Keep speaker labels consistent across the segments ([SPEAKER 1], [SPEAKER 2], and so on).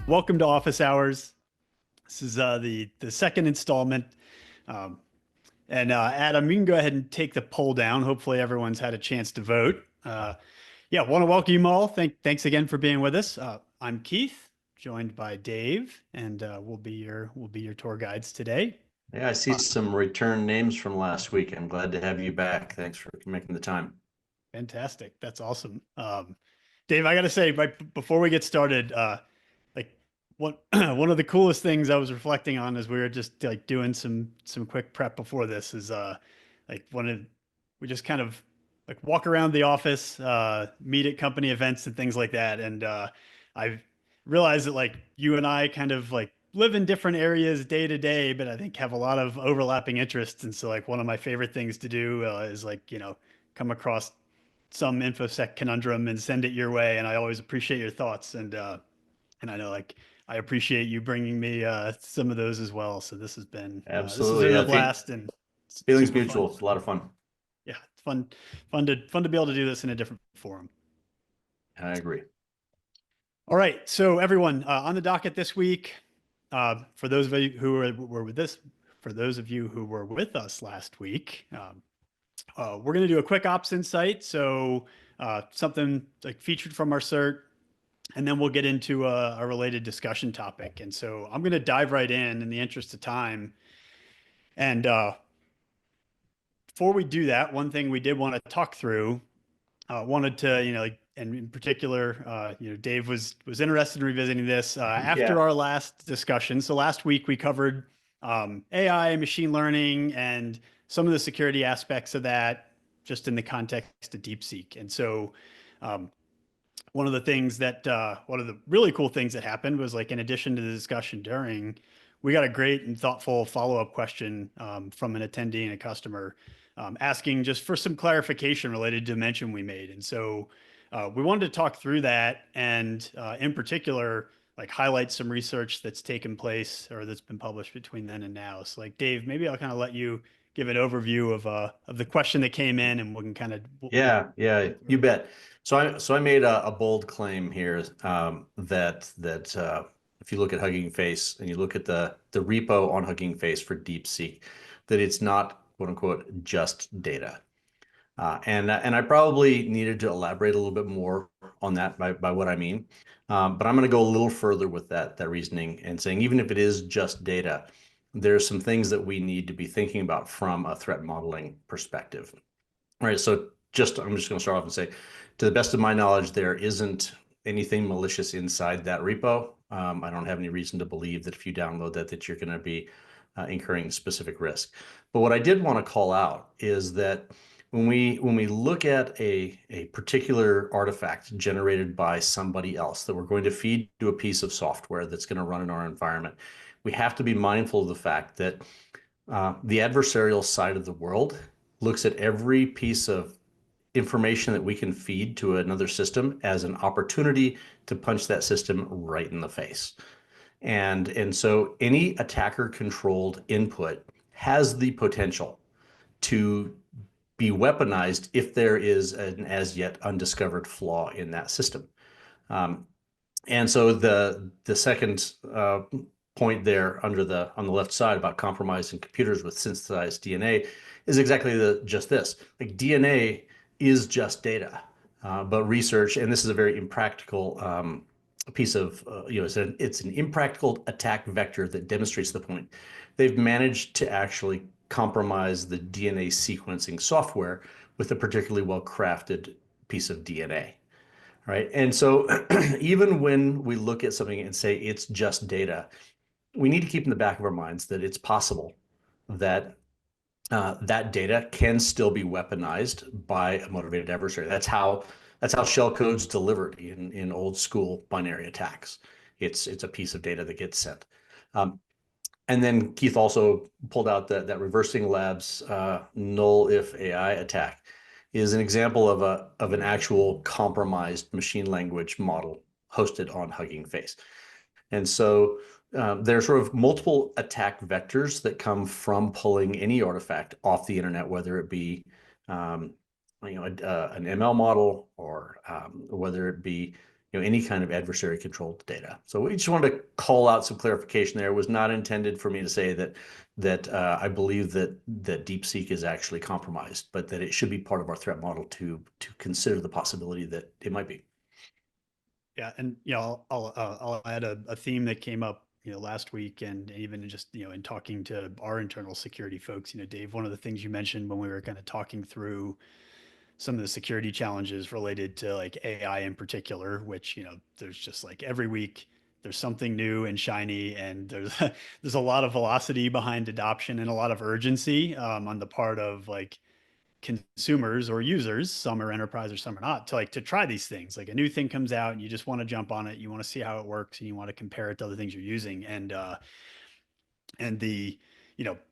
[SPEAKER 1] Welcome to Office Hours. This is the second installment. Um, Adam, you can go ahead and take the poll down. Hopefully, everyone's had a chance to vote. Yeah, want to welcome you all. Thanks again for being with us. I'm Keith, joined by Dave, and we'll be your tour guides today.
[SPEAKER 2] Yeah, I see some return names from last week. I'm glad to have you back. Thanks for making the time.
[SPEAKER 1] Fantastic. That's awesome. Dave, I got to say, right before we get started, like one one of the coolest things I was reflecting on as we were just like doing some quick prep before this is like one of we just kind of like walk around the office, meet at company events and things like that. And I've realized that like you and I kind of like live in different areas day to day, but I think have a lot of overlapping interests. And so like one of my favorite things to do is like, come across some infosec conundrum and send it your way. And I always appreciate your thoughts. And I know like I appreciate you bringing me some of those as well. So this has been
[SPEAKER 2] Absolutely.
[SPEAKER 1] a
[SPEAKER 2] Yeah,
[SPEAKER 1] blast and
[SPEAKER 2] feelings
[SPEAKER 1] super fun.
[SPEAKER 2] mutual. It's a lot of fun.
[SPEAKER 1] Yeah, it's fun to be able to do this in a different forum.
[SPEAKER 2] I agree.
[SPEAKER 1] All right, so everyone on the docket this week, for those of you who were with this, for those of you who were with us last week, we're going to do a quick ops insight. So something like featured from our cert, and then we'll get into a related discussion topic. And so I'm going to dive right in the interest of time. And before we do that, one thing we did want to talk through, wanted to, like, and in particular, Dave was interested in revisiting this after
[SPEAKER 2] Yeah.
[SPEAKER 1] our last discussion. So last week we covered AI, machine learning, and some of the security aspects of that, just in the context of DeepSeek. And so um, one of the really cool things that happened was like, in addition to the discussion during, we got a great and thoughtful follow-up question from an attendee and a customer asking just for some clarification related to a mention we made. And so we wanted to talk through that and in particular, like highlight some research that's taken place or that's been published between then and now. So like Dave, maybe I'll kind of let you give an overview of the question that came in and we can kind of
[SPEAKER 2] Yeah, you bet. So I made a bold claim here that if you look at Hugging Face and you look at the repo on Hugging Face for DeepSeek, that it's not quote unquote just data. And I probably needed to elaborate a little bit more on that by what I mean. But I'm going to go a little further with that reasoning and saying even if it is just data, there's some things that we need to be thinking about from a threat modeling perspective. All right, so I'm just going to start off and say, to the best of my knowledge, there isn't anything malicious inside that repo. I don't have any reason to believe that if you download that you're going to be incurring specific risk. But what I did want to call out is that when we look at a particular artifact generated by somebody else that we're going to feed to a piece of software that's going to run in our environment, we have to be mindful of the fact that the adversarial side of the world looks at every piece of information that we can feed to another system as an opportunity to punch that system right in the face. And so any attacker controlled input has the potential to be weaponized if there is an as yet undiscovered flaw in that system. And so the second point there on the left side about compromising computers with synthesized DNA is exactly just this. Like DNA is just data, but research, and this is a very impractical piece of, it's an impractical attack vector that demonstrates the point. They've managed to actually compromise the DNA sequencing software with a particularly well-crafted piece of DNA. Right. And so even when we look at something and say it's just data, we need to keep in the back of our minds that it's possible that that data can still be weaponized by a motivated adversary. That's how shell code's delivered in old school binary attacks. It's a piece of data that gets sent. And then Keith also pulled out that Reversing Labs null if AI attack is an example of an actual compromised machine language model hosted on Hugging Face. And so there are sort of multiple attack vectors that come from pulling any artifact off the internet, whether it be an ML model or whether it be any kind of adversary controlled data. So we just wanted to call out some clarification there. It was not intended for me to say that I believe that DeepSeek is actually compromised, but that it should be part of our threat model to consider the possibility that it might be.
[SPEAKER 1] Yeah, and I'll add a theme that came up last week, and even just in talking to our internal security folks. Dave, one of the things you mentioned when we were kind of talking through some of the security challenges related to like AI in particular, which there's just like every week there's something new and shiny, and there's there's a lot of velocity behind adoption and a lot of urgency on the part of like consumers or users. Some are enterprise or some are not, to try these things. Like a new thing comes out and you just want to jump on it, you want to see how it works, and you want to compare it to other things you're using. And the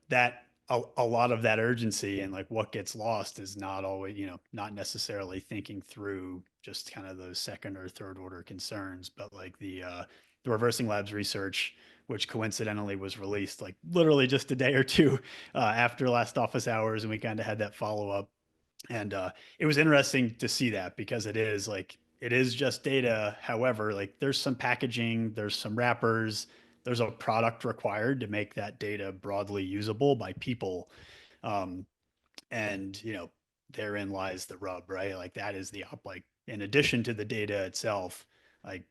[SPEAKER 1] that a lot of that urgency and like what gets lost is not always not necessarily thinking through just kind of those second or third order concerns, but like the reversing labs research, which coincidentally was released like literally just a day or two after last office hours, and we kind of had that follow up. And it was interesting to see that, because it is just data. However, like there's some packaging, there's some wrappers, there's a product required to make that data broadly usable by people. Um, and therein lies the rub, right? Like that is like in addition to the data itself, like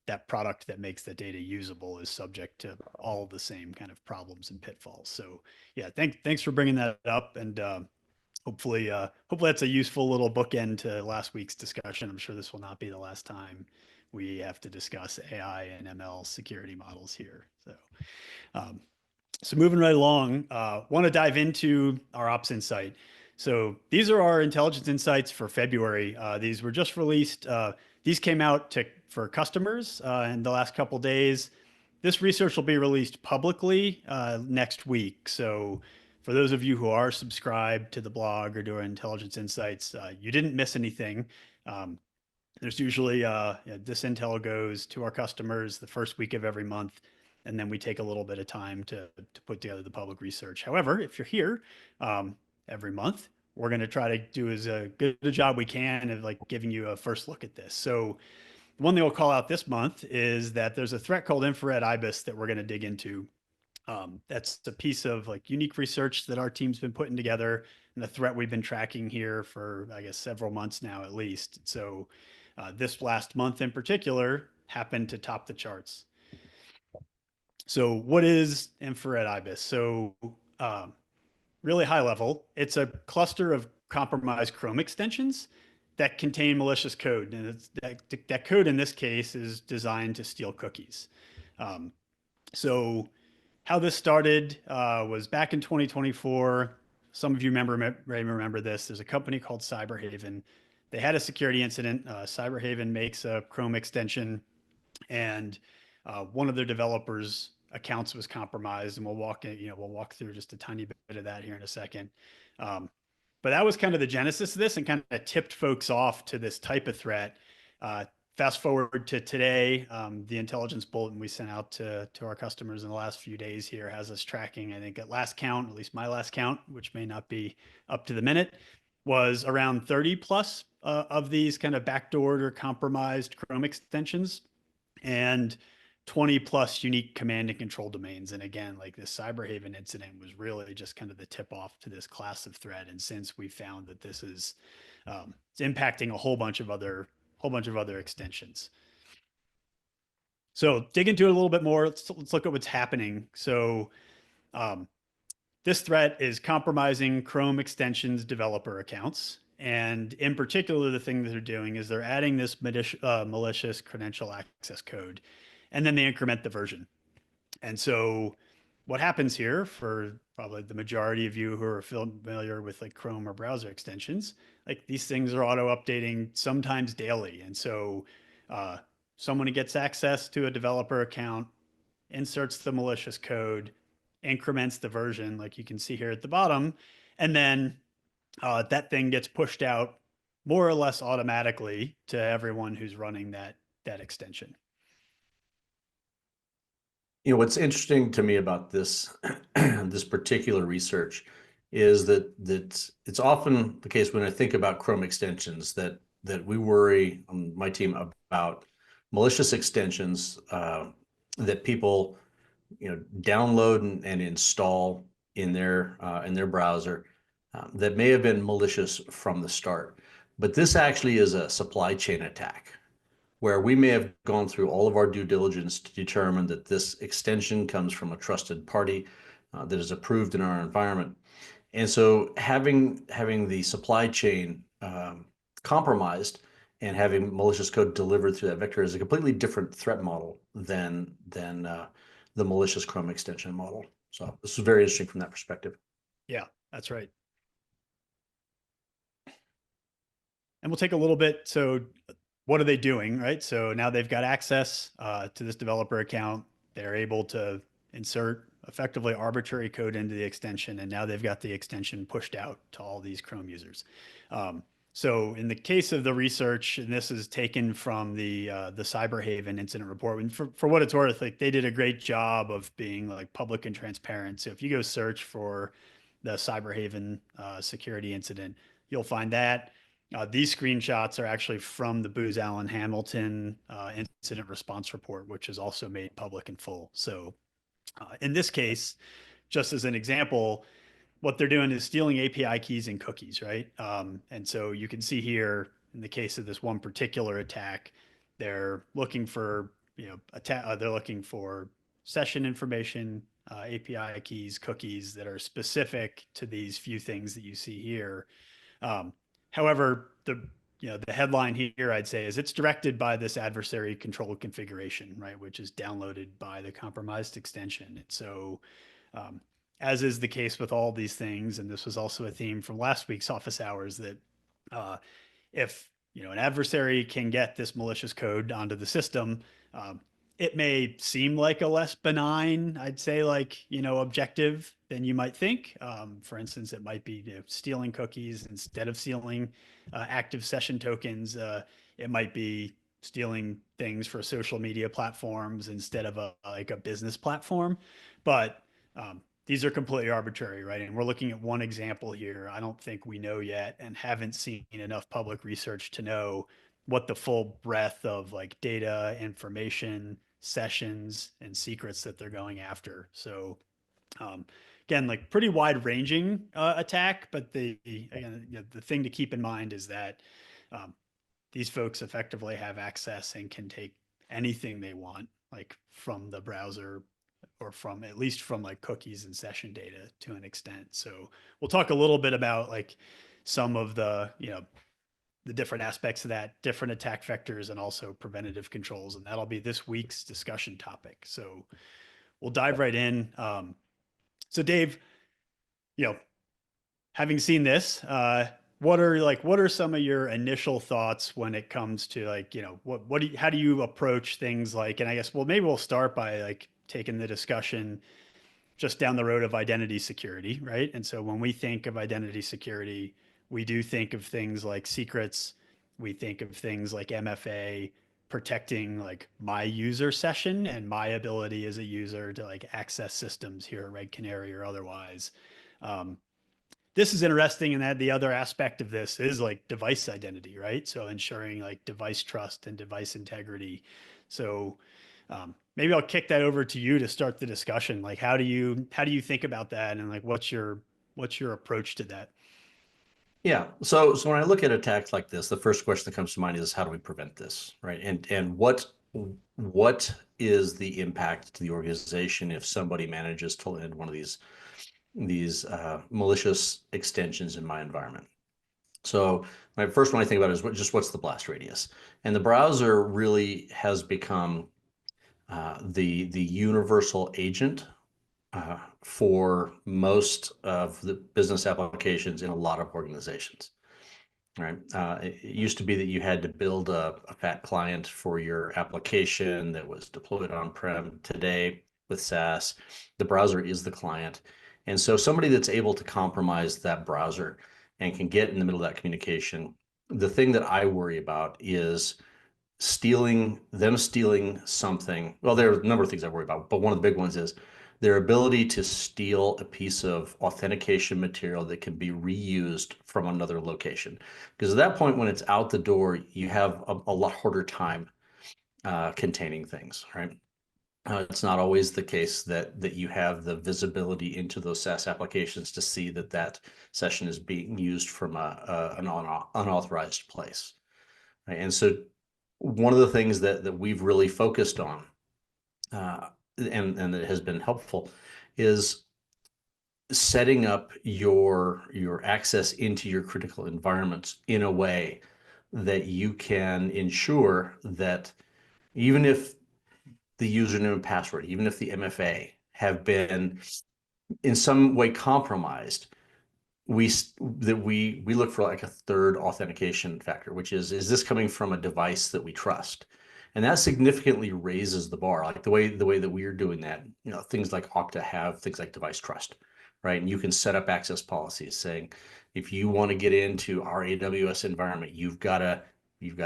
[SPEAKER 1] that product that makes the data usable is subject to all of the same kind of problems and pitfalls. So yeah, thanks for bringing that up. And hopefully that's a useful little bookend to last week's discussion. I'm sure this will not be the last time we have to discuss AI and ML security models here. Um, so moving right along, want to dive into our Ops Insight. So these are our intelligence insights for February. These were just released. These came out for customers in the last couple days. This research will be released publicly next week. So for those of you who are subscribed to the blog or to our intelligence insights, you didn't miss anything. Um, there's usually this intel goes to our customers the first week of every month, and then we take a little bit of time to put together the public research. However, if you're here every month, we're going to try to do as good a job we can of like giving you a first look at this. So one thing we'll call out this month is that there's a threat called Infrared Ibis that we're going to dig into. That's a piece of like unique research that our team's been putting together, and the threat we've been tracking here for, I guess, several months now at least. So this last month in particular happened to top the charts. So what is Infrared Ibis? So really high level, it's a cluster of compromised Chrome extensions that contain malicious code. And that code in this case is designed to steal cookies. So how this started was back in 2024. Some of you may remember this. There's a company called Cyberhaven. They had a security incident. Cyberhaven makes a Chrome extension, and one of their developers' accounts was compromised. And we'll walk through just a tiny bit of that here in a second. But that was kind of the genesis of this, and kind of tipped folks off to this type of threat. Fast forward to today, the intelligence bulletin we sent out to our customers in the last few days here has us tracking, I think at last count, at least my last count, which may not be up to the minute, was around 30 plus of these kind of backdoored or compromised Chrome extensions, and 20 plus unique command and control domains. And again, like this Cyberhaven incident was really just kind of the tip off to this class of threat. And since we found that this is it's impacting a whole bunch of other extensions. So dig into it a little bit more. Let's look at what's happening. So this threat is compromising Chrome extensions developer accounts. And in particular, the thing that they're doing is they're adding this malicious credential access code, and then they increment the version. And so what happens here, for probably the majority of you who are familiar with like Chrome or browser extensions, like these things are auto updating sometimes daily. And so someone who gets access to a developer account inserts the malicious code, increments the version, like you can see here at the bottom, and then that thing gets pushed out more or less automatically to everyone who's running that extension.
[SPEAKER 2] What's interesting to me about this this particular research is that it's often the case when I think about Chrome extensions that we worry on my team about malicious extensions that people download and install in their browser that may have been malicious from the start. But this actually is a supply chain attack where we may have gone through all of our due diligence to determine that this extension comes from a trusted party that is approved in our environment. And so having the supply chain compromised and having malicious code delivered through that vector is a completely different threat model than the malicious Chrome extension model. So this is very interesting from that perspective.
[SPEAKER 1] Yeah, that's right. And we'll take a little bit. So what are they doing, right? So now they've got access to this developer account. They're able to insert effectively arbitrary code into the extension, and now they've got the extension pushed out to all these Chrome users. So in the case of the research, and this is taken from the Cyberhaven incident report, and for what it's worth, like they did a great job of being like public and transparent. So if you go search for the Cyberhaven security incident, you'll find that. These screenshots are actually from the Booz Allen Hamilton incident response report, which is also made public and full. So in this case, just as an example, what they're doing is stealing API keys and cookies, right? And so you can see here in the case of this one particular attack, they're looking for, they're looking for session information, API keys, cookies that are specific to these few things that you see here. However, the headline here I'd say is it's directed by this adversary controlled configuration, right, which is downloaded by the compromised extension. And so, as is the case with all these things, and this was also a theme from last week's office hours, that if an adversary can get this malicious code onto the system, it may seem like a less benign, I'd say, objective than you might think. For instance, it might be stealing cookies instead of stealing active session tokens. It might be stealing things for social media platforms instead of a business platform. But these are completely arbitrary, right? And we're looking at one example here. I don't think we know yet and haven't seen enough public research to know what the full breadth of data, information, sessions, and secrets that they're going after. So again, pretty wide ranging attack, but the thing to keep in mind is that these folks effectively have access and can take anything they want, from the browser or from at least from cookies and session data to an extent. So we'll talk a little bit about some of the different aspects of that, different attack vectors, and also preventative controls. And that'll be this week's discussion topic. So we'll dive right in. So Dave, having seen this, what are some of your initial thoughts when it comes to how do you approach things and I guess, well, maybe we'll start by taking the discussion just down the road of identity security, right? And so when we think of identity security, we do think of things like secrets. We think of things like MFA, protecting my user session and my ability as a user to access systems here at Red Canary or otherwise. This is interesting in that the other aspect of this is device identity, right? So ensuring device trust and device integrity. So maybe I'll kick that over to you to start the discussion. How do you think about that, and what's your approach to that?
[SPEAKER 2] Yeah. So when I look at attacks like this, the first question that comes to mind is how do we prevent this, right? And what is the impact to the organization if somebody manages to land one of these malicious extensions in my environment? So my first one I think about is what's the blast radius, and the browser really has become the universal agent for most of the business applications in a lot of organizations. Right. It used to be that you had to build a fat client for your application that was deployed on-prem. Today, with SaaS, the browser is the client. And so somebody that's able to compromise that browser and can get in the middle of that communication, the thing that I worry about is stealing something. Well, there are a number of things I worry about, but one of the big ones is their ability to steal a piece of authentication material that can be reused from another location. Because at that point, when it's out the door, you have a lot harder time containing things, right? It's not always the case that you have the visibility into those SaaS applications to see that that session is being used from an unauthorized place. Right? And so one of the things that we've really focused on, and that has been helpful, is setting up your access into your critical environments in a way that you can ensure that even if the username and password, even if the MFA have been in some way compromised, we look for like a third authentication factor, which is this coming from a device that we trust? And that significantly raises the bar. Like the way that we're doing that, things like Okta have things like device trust, right? And you can set up access policies saying, if you want to get into our AWS environment, you've got to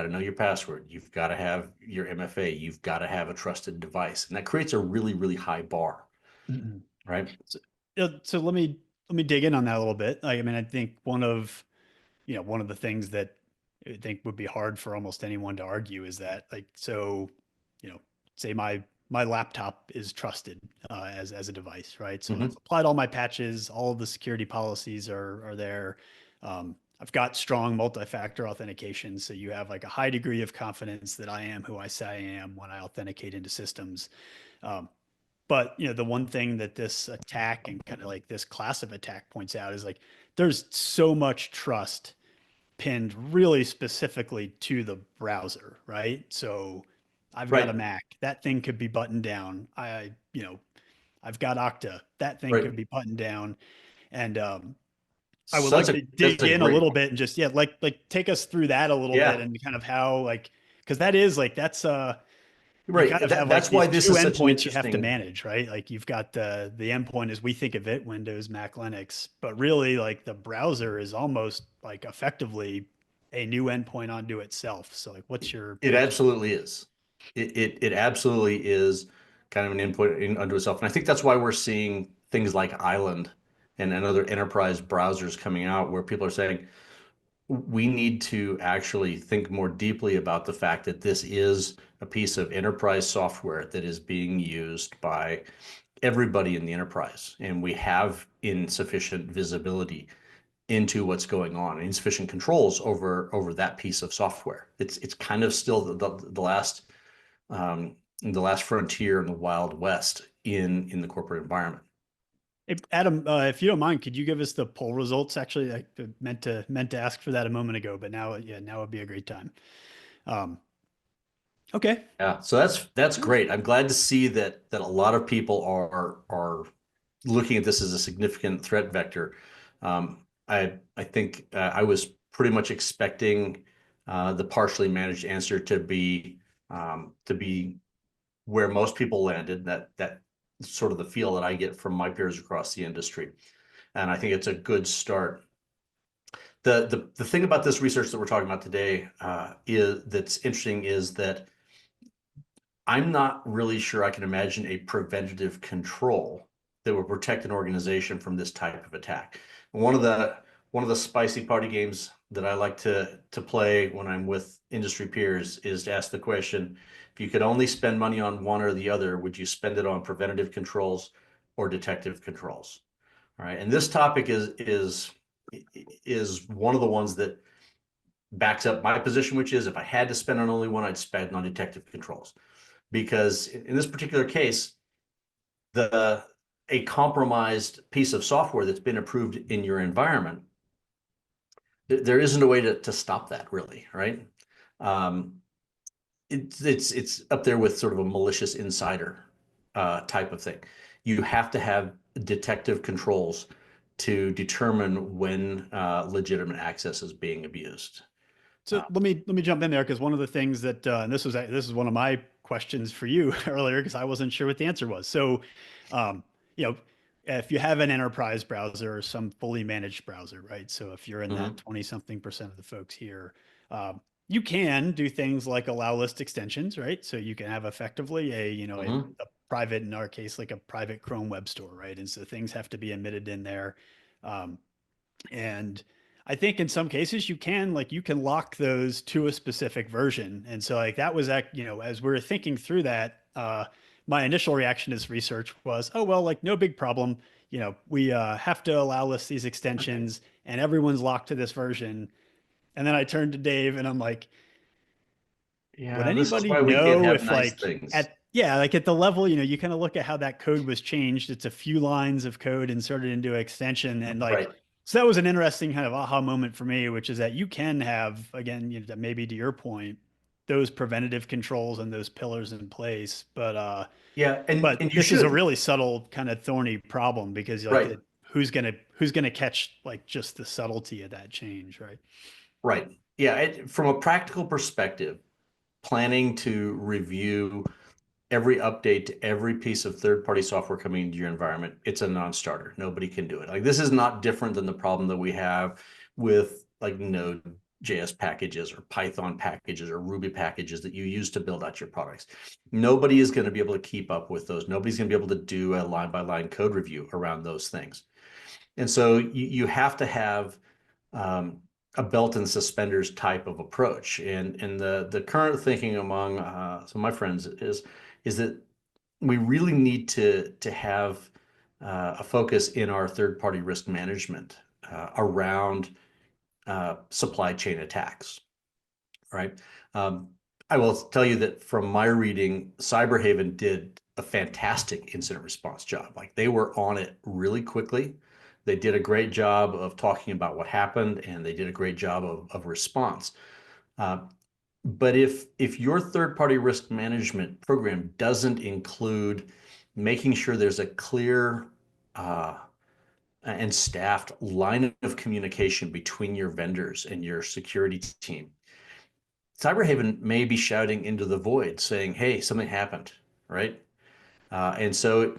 [SPEAKER 2] know your password. You've got to have your MFA. You've got to have a trusted device. And that creates a really, really high bar,
[SPEAKER 1] Mhm.
[SPEAKER 2] right?
[SPEAKER 1] So let me dig in on that a little bit. Like, I mean, I think one of the things that I think would be hard for almost anyone to argue is that, like, so, say my laptop is trusted as a device, right? So I've
[SPEAKER 2] Mm-hmm.
[SPEAKER 1] applied all my patches, all of the security policies are there. I've got strong multi-factor authentication, so you have like a high degree of confidence that I am who I say I am when I authenticate into systems. Um, but the one thing that this attack and kind of like this class of attack points out is like there's so much trust pinned really specifically to the browser, right? So I've got a
[SPEAKER 2] Right,
[SPEAKER 1] Mac. That thing could be buttoned down. I've got Okta. That thing
[SPEAKER 2] right.
[SPEAKER 1] could be buttoned down. And I would
[SPEAKER 2] So
[SPEAKER 1] like to
[SPEAKER 2] that's
[SPEAKER 1] dig
[SPEAKER 2] a
[SPEAKER 1] in a
[SPEAKER 2] great
[SPEAKER 1] little
[SPEAKER 2] point.
[SPEAKER 1] bit and just, yeah, like take us through that a little bit
[SPEAKER 2] Yeah,
[SPEAKER 1] and kind of how, like, because that is like that's you kind
[SPEAKER 2] right.
[SPEAKER 1] of have like
[SPEAKER 2] That's
[SPEAKER 1] these
[SPEAKER 2] why this
[SPEAKER 1] two
[SPEAKER 2] is such an
[SPEAKER 1] endpoints you have to
[SPEAKER 2] interesting.
[SPEAKER 1] manage, right? Like you've got the endpoint as we think of it, Windows, Mac, Linux, but really like the browser is almost like effectively a new endpoint onto itself. So like
[SPEAKER 2] It
[SPEAKER 1] what's your
[SPEAKER 2] absolutely is. It absolutely is kind of an input unto itself, and I think that's why we're seeing things like Island and other enterprise browsers coming out, where people are saying we need to actually think more deeply about the fact that this is a piece of enterprise software that is being used by everybody in the enterprise, and we have insufficient visibility into what's going on, insufficient controls over that piece of software. It's kind of still the last frontier in the Wild West in the corporate environment.
[SPEAKER 1] Hey, Adam, if you don't mind, could you give us the poll results? Actually, I meant to ask for that a moment ago, but now, yeah, now would be a great time. Um, okay.
[SPEAKER 2] Yeah, so that's great. I'm glad to see that a lot of people are looking at this as a significant threat vector. I think I was pretty much expecting the partially managed answer to be where most people landed. That sort of the feel that I get from my peers across the industry, and I think it's a good start. The thing about this research that we're talking about today is that's interesting is that I'm not really sure I can imagine a preventative control that would protect an organization from this type of attack. One of the spicy party games that I like to play when I'm with industry peers is to ask the question, if you could only spend money on one or the other, would you spend it on preventative controls or detective controls? All right. And this topic is one of the ones that backs up my position, which is if I had to spend on only one, I'd spend on detective controls because in this particular case, the a compromised piece of software that's been approved in your environment, there isn't a way to stop that really, right? Um, it's up there with sort of a malicious insider type of thing. You have to have detective controls to determine when legitimate access is being abused.
[SPEAKER 1] So
[SPEAKER 2] Uh,
[SPEAKER 1] let me jump in there because one of the things that and this is one of my questions for you earlier because I wasn't sure what the answer was. So, um, you know, if you have an enterprise browser or some fully managed browser, right? So if you're in that
[SPEAKER 2] mhm,
[SPEAKER 1] 20 something percent of the folks here, you can do things like allow list extensions, right? So you can have effectively
[SPEAKER 2] mhm.
[SPEAKER 1] a private, in our case, like a private Chrome web store, right? And so things have to be emitted in there. Um, and I think in some cases you can lock those to a specific version. And so like that was as we were thinking through that, my initial reaction as research was, oh well, like no big problem. We have to allow list these extensions and everyone's locked to this version. And then I turned to Dave and I'm like, would
[SPEAKER 2] Yeah, this is
[SPEAKER 1] anybody
[SPEAKER 2] why we can't
[SPEAKER 1] know
[SPEAKER 2] have
[SPEAKER 1] if
[SPEAKER 2] nice
[SPEAKER 1] like
[SPEAKER 2] things.
[SPEAKER 1] like at the level, you kind of look at how that code was changed. It's a few lines of code inserted into an extension. And like,
[SPEAKER 2] Right.
[SPEAKER 1] so that was an interesting kind of aha moment for me, which is that you can have, again, maybe to your point, those preventative controls and those pillars in place.
[SPEAKER 2] Yeah,
[SPEAKER 1] But
[SPEAKER 2] and you
[SPEAKER 1] this is a
[SPEAKER 2] should.
[SPEAKER 1] really subtle kind of thorny problem because
[SPEAKER 2] Right.
[SPEAKER 1] who's gonna catch like just the subtlety of that change, right?
[SPEAKER 2] Right. Yeah, from a practical perspective, planning to review every update to every piece of third-party software coming into your environment, it's a non-starter. Nobody can do it. Like this is not different than the problem that we have with like Node.js packages or Python packages or Ruby packages that you use to build out your products. Nobody is going to be able to keep up with those. Nobody's going to be able to do a line-by-line code review around those things. And so you have to have um, a belt and suspenders type of approach. And the current thinking among some of my friends is that we really need to have a focus in our third party risk management around supply chain attacks. Right. Um, I will tell you that from my reading, Cyberhaven did a fantastic incident response job. Like they were on it really quickly. They did a great job of talking about what happened, and they did a great job of response. Uh, but if your third party risk management program doesn't include making sure there's a clear and staffed line of communication between your vendors and your security team, Cyberhaven may be shouting into the void saying, hey, something happened, right? And so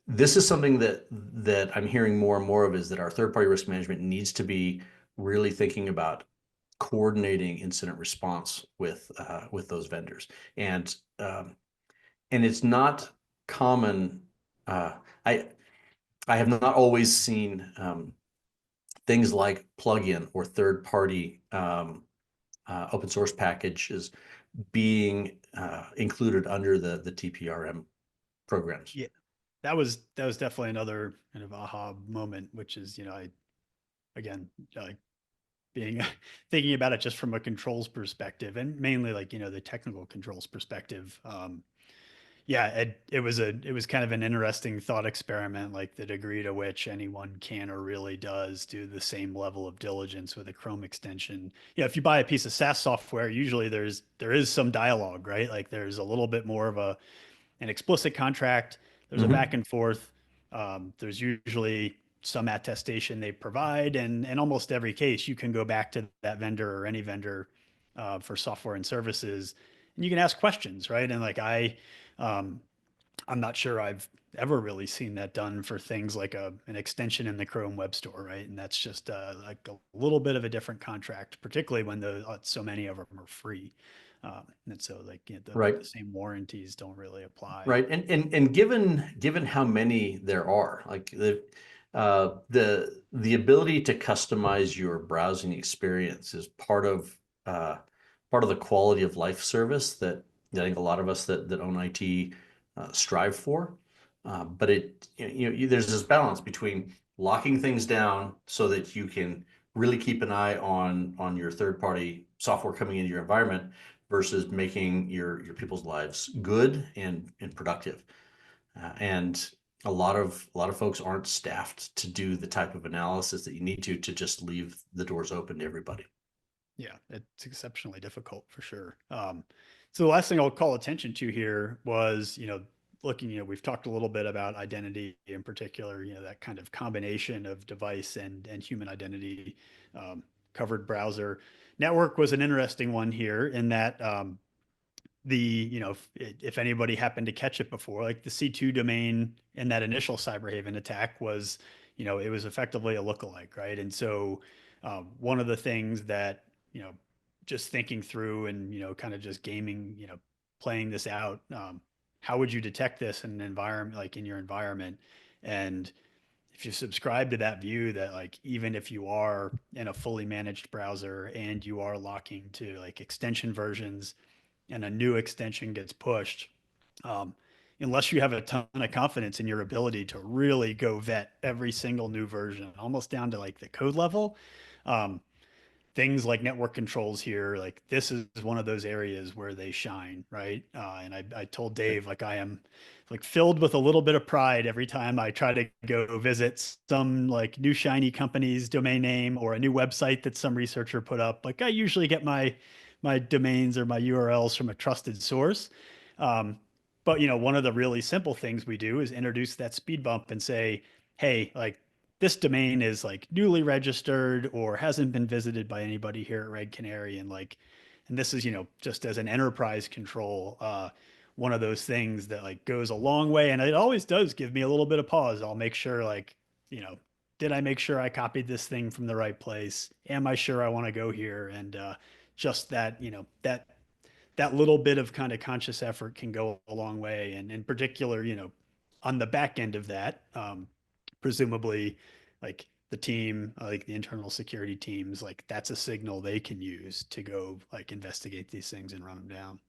[SPEAKER 2] this is something that I'm hearing more and more of, is that our third-party risk management needs to be really thinking about coordinating incident response with those vendors. And it's not common. Uh, I I have not always seen things like plugin or third-party open source packages being included under the TPRM programs.
[SPEAKER 1] Yeah, that was definitely another kind of aha moment, which is, I again like being thinking about it just from a controls perspective and mainly like, the technical controls perspective. Yeah, it was kind of an interesting thought experiment, like the degree to which anyone can or really does do the same level of diligence with a Chrome extension. Yeah, if you buy a piece of SaaS software, usually there is some dialogue, right? Like there's a little bit more of an explicit contract. There's a back
[SPEAKER 2] Mm-hmm.
[SPEAKER 1] and forth. There's usually some attestation they provide, and in almost every case, you can go back to that vendor or any vendor for software and services, and you can ask questions, right? And like um, I'm not sure I've ever really seen that done for things like an extension in the Chrome Web Store, right? And that's just like a little bit of a different contract, particularly when so many of them are free. And so like
[SPEAKER 2] Right.
[SPEAKER 1] the same warranties don't really apply.
[SPEAKER 2] Right. And given how many there are, like the ability to customize your browsing experience is part of the quality of life service that I think a lot of us that own IT strive for. But there's this balance between locking things down so that you can really keep an eye on your third party software coming into your environment versus making your people's lives good and productive. And a lot of folks aren't staffed to do the type of analysis that you need to just leave the doors open to everybody.
[SPEAKER 1] Yeah, it's exceptionally difficult for sure. So the last thing I'll call attention to here was, looking, we've talked a little bit about identity in particular, that kind of combination of device and human identity, covered browser. Network was an interesting one here in that if anybody happened to catch it before, like the C2 domain in that initial Cyberhaven attack was, it was effectively a lookalike, right? And so one of the things that, just thinking through and, kind of just gaming, playing this out, how would you detect this in an environment, like in your environment? And if you subscribe to that view that like even if you are in a fully managed browser and you are locking to like extension versions and a new extension gets pushed, um, unless you have a ton of confidence in your ability to really go vet every single new version, almost down to like the code level, um, things like network controls here, like this is one of those areas where they shine, right? And I told Dave, like I am like filled with a little bit of pride every time I try to go visit some like new shiny company's domain name or a new website that some researcher put up. Like I usually get my domains or my URLs from a trusted source. Um, but one of the really simple things we do is introduce that speed bump and say, hey, like this domain is like newly registered or hasn't been visited by anybody here at Red Canary. And this is, just as an enterprise control, one of those things that like goes a long way. And it always does give me a little bit of pause. I'll make sure like, did I make sure I copied this thing from the right place? Am I sure I want to go here? And just that, that little bit of kind of conscious effort can go a long way. And in particular, on the back end of that, presumably like the team, like the internal security teams, like that's a signal they can use to go like investigate these things and run them down.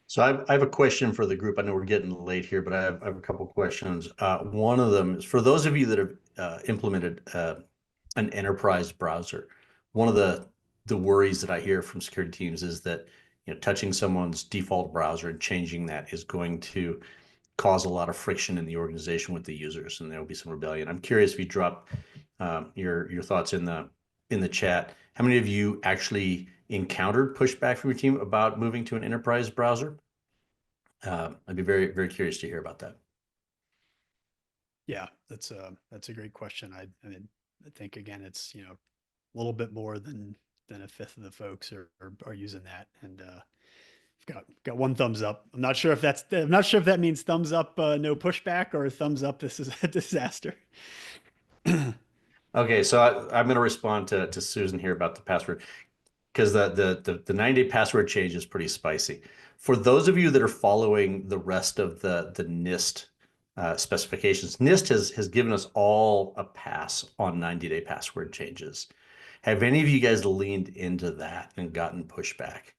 [SPEAKER 2] So I have a question for the group. I know we're getting late here, but I have a couple questions. One of them is for those of you that have implemented an enterprise browser. One of the worries that I hear from security teams is that touching someone's default browser and changing that is going to cause a lot of friction in the organization with the users, and there will be some rebellion. I'm curious if you drop your thoughts in the chat. How many of you actually encountered pushback from your team about moving to an enterprise browser? I'd be very, very curious to hear about that.
[SPEAKER 1] Yeah, that's a great question. I mean, I think again, it's a little bit more than a fifth of the folks are using that, and got one thumbs up. I'm not sure if that means thumbs up, no pushback, or thumbs up, this is a disaster.
[SPEAKER 2] Okay, so I'm going to respond to Susan here about the password because the 90-day password change is pretty spicy. For those of you that are following the rest of the NIST specifications, NIST has given us all a pass on 90-day password changes. Have any of you guys leaned into that and gotten pushback?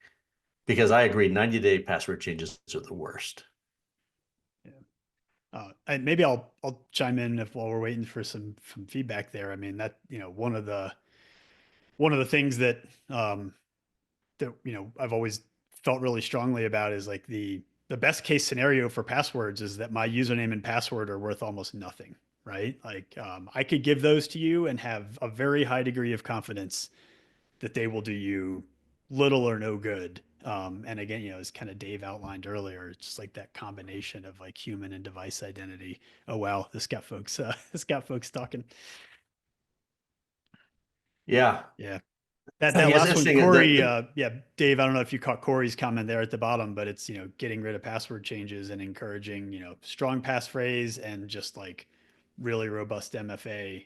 [SPEAKER 2] Because I agree, 90-day password changes are the worst.
[SPEAKER 1] And maybe I'll chime in if while we're waiting for some feedback there. I mean that one of the things that that I've always felt really strongly about is like the best case scenario for passwords is that my username and password are worth almost nothing, right? Like I could give those to you and have a very high degree of confidence that they will do you little or no good. And again, as kind of Dave outlined earlier, it's just like that combination of like human and device identity. Oh wow, this got folks this got folks talking.
[SPEAKER 2] Yeah.
[SPEAKER 1] Yeah. That
[SPEAKER 2] Yeah, it's
[SPEAKER 1] last one,
[SPEAKER 2] interesting.
[SPEAKER 1] Corey, yeah, Dave, I don't know if you caught Corey's comment there at the bottom, but it's, getting rid of password changes and encouraging, strong passphrase and just like really robust MFA.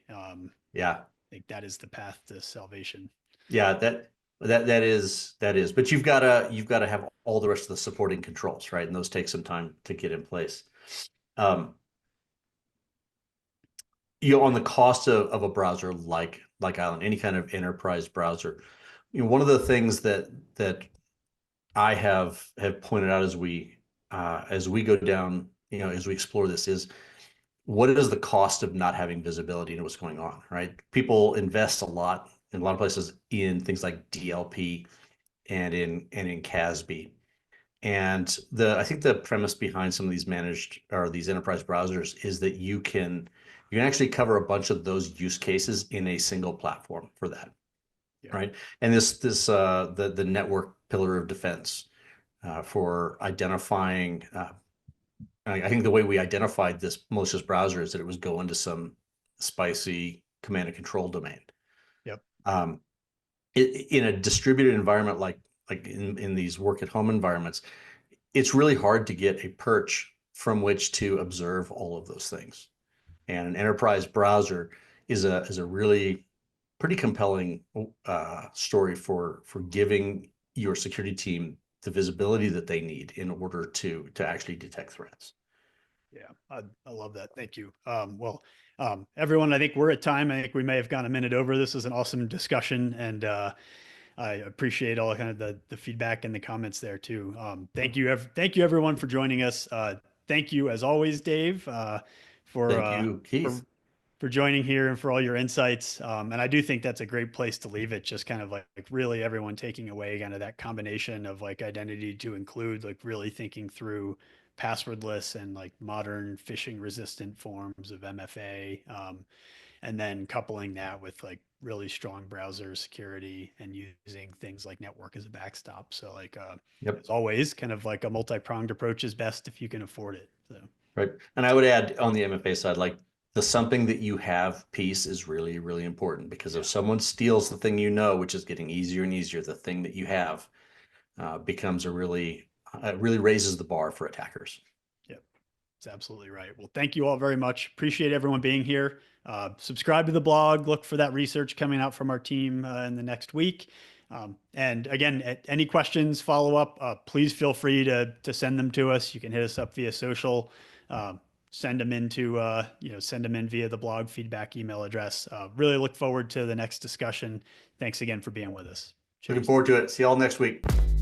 [SPEAKER 2] Yeah.
[SPEAKER 1] I think that is the path to salvation.
[SPEAKER 2] Yeah, that is. But you've got to have all the rest of the supporting controls, right? And those take some time to get in place. Um, on the cost of a browser like Island, any kind of enterprise browser, one of the things that I have pointed out as we go down, as we explore this is what is the cost of not having visibility into what's going on, right? People invest a lot in a lot of places in things like DLP and in CASB. And I think the premise behind some of these managed or these enterprise browsers is that you can actually cover a bunch of those use cases in a single platform for that,
[SPEAKER 1] Yeah.
[SPEAKER 2] right? And the network pillar of defense for identifying. I think the way we identified this malicious browser is that it was going to some spicy command and control domain.
[SPEAKER 1] Yep.
[SPEAKER 2] Um, in a distributed environment like in these work at home environments, it's really hard to get a perch from which to observe all of those things. And an enterprise browser is a really pretty compelling story for giving your security team the visibility that they need in order to actually detect threats.
[SPEAKER 1] Yeah, I love that. Thank you. Everyone, I think we're at time. I think we may have gone a minute over. This was an awesome discussion, and I appreciate all kind of the feedback and the comments there too. Thank you everyone for joining us. Thank you as always, Dave, for
[SPEAKER 2] Thank you, Keith.
[SPEAKER 1] for joining here and for all your insights. And I do think that's a great place to leave it. Just kind of like really everyone taking away kind of that combination of like identity to include like really thinking through passwordless and like modern phishing resistant forms of MFA. And then coupling that with like really strong browser security and using things like network as a backstop. So like,
[SPEAKER 2] Yep.
[SPEAKER 1] as always, kind of like a multi-pronged approach is best if you can afford it. So.
[SPEAKER 2] Right. And I would add on the MFA side, like the something that you have piece is really, really important because if someone steals the thing you know, which is getting easier and easier, the thing that you have becomes really raises the bar for attackers.
[SPEAKER 1] Yep, that's absolutely right. Well, thank you all very much. Appreciate everyone being here. Subscribe to the blog. Look for that research coming out from our team in the next week. And again, any questions, follow up, please feel free to send them to us. You can hit us up via social. Send them send them in via the blog feedback email address. Really look forward to the next discussion. Thanks again for being with us.
[SPEAKER 2] Looking
[SPEAKER 1] Cheers.
[SPEAKER 2] forward to it. See y'all next week.